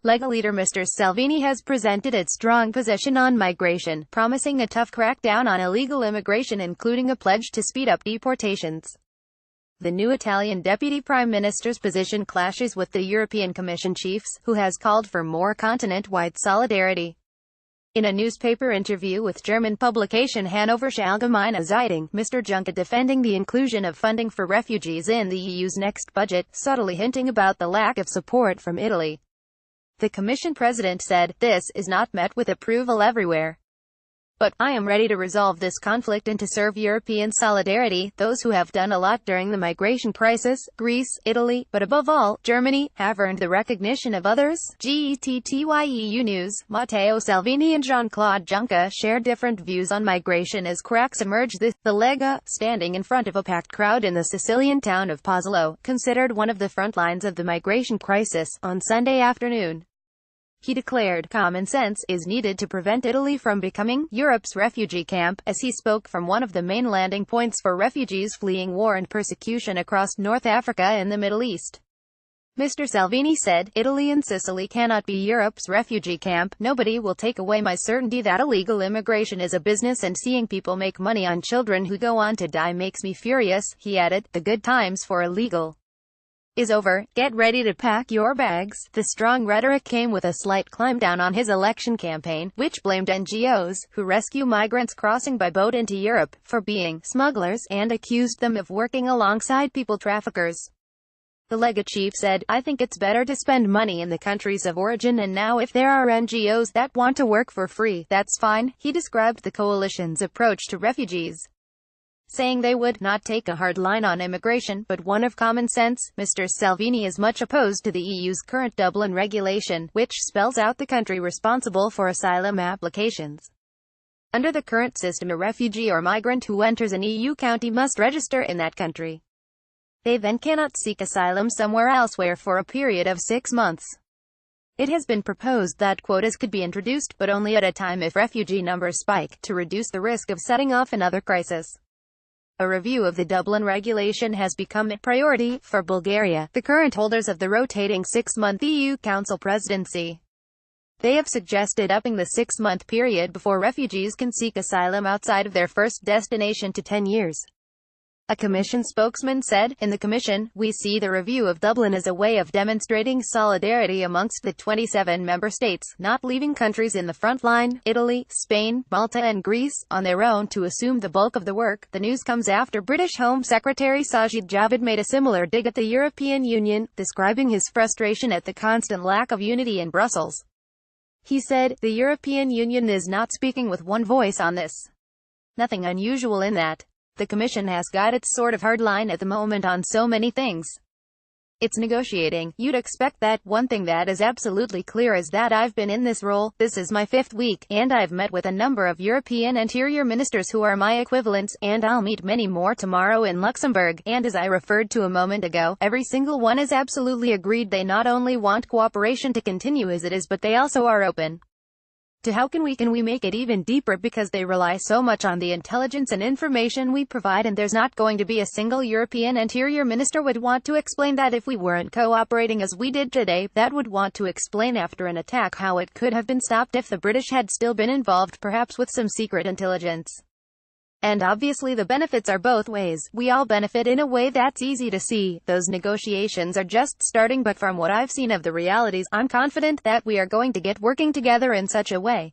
Lega leader Mr. Salvini has presented its strong position on migration, promising a tough crackdown on illegal immigration including a pledge to speed up deportations. The new Italian deputy prime minister's position clashes with the European Commission chief's, who has called for more continent-wide solidarity. In a newspaper interview with German publication Hannoversche Allgemeine Zeitung, Mr. Juncker defending the inclusion of funding for refugees in the EU's next budget, subtly hinting about the lack of support from Italy. The Commission president said, "This is not met with approval everywhere. But I am ready to resolve this conflict and to serve European solidarity. Those who have done a lot during the migration crisis, Greece, Italy, but above all, Germany, have earned the recognition of others." GETTYEU News. Matteo Salvini and Jean-Claude Juncker share different views on migration as cracks emerge. The Lega, standing in front of a packed crowd in the Sicilian town of Pozzolo, considered one of the front lines of the migration crisis, on Sunday afternoon. He declared, "Common sense is needed to prevent Italy from becoming Europe's refugee camp," as he spoke from one of the main landing points for refugees fleeing war and persecution across North Africa and the Middle East. Mr. Salvini said, "Italy and Sicily cannot be Europe's refugee camp. Nobody will take away my certainty that illegal immigration is a business, and seeing people make money on children who go on to die makes me furious." He added, "The good times for illegal is over. Get ready to pack your bags." The strong rhetoric came with a slight climb down on his election campaign, which blamed NGOs, who rescue migrants crossing by boat into Europe, for being smugglers, and accused them of working alongside people traffickers. The Lega chief said, "I think it's better to spend money in the countries of origin, and now if there are NGOs that want to work for free, that's fine." He described the coalition's approach to refugees, saying they would not take a hard line on immigration, but one of common sense. Mr. Salvini is much opposed to the EU's current Dublin regulation, which spells out the country responsible for asylum applications. Under the current system, a refugee or migrant who enters an EU county must register in that country. They then cannot seek asylum somewhere elsewhere for a period of 6 months. It has been proposed that quotas could be introduced, but only at a time if refugee numbers spike, to reduce the risk of setting off another crisis. A review of the Dublin regulation has become a priority for Bulgaria, the current holders of the rotating 6-month EU Council presidency. They have suggested upping the 6-month period before refugees can seek asylum outside of their first destination to 10 years. A Commission spokesman said, "In the Commission, we see the review of Dublin as a way of demonstrating solidarity amongst the 27 member states, not leaving countries in the front line, Italy, Spain, Malta and Greece, on their own to assume the bulk of the work." The news comes after British Home Secretary Sajid Javid made a similar dig at the European Union, describing his frustration at the constant lack of unity in Brussels. He said, "The European Union is not speaking with one voice on this. Nothing unusual in that. The Commission has got its sort of hard line at the moment on so many things. It's negotiating. You'd expect that. One thing that is absolutely clear is that I've been in this role, this is my 5th week, and I've met with a number of European interior ministers who are my equivalents, and I'll meet many more tomorrow in Luxembourg, and as I referred to a moment ago, every single one is absolutely agreed they not only want cooperation to continue as it is, but they also are open to how can we make it even deeper, because they rely so much on the intelligence and information we provide, and there's not going to be a single European interior minister would want to explain that if we weren't cooperating as we did today, that would want to explain after an attack how it could have been stopped if the British had still been involved, perhaps with some secret intelligence. And obviously the benefits are both ways. We all benefit in a way that's easy to see. Those negotiations are just starting, but from what I've seen of the realities, I'm confident that we are going to get working together in such a way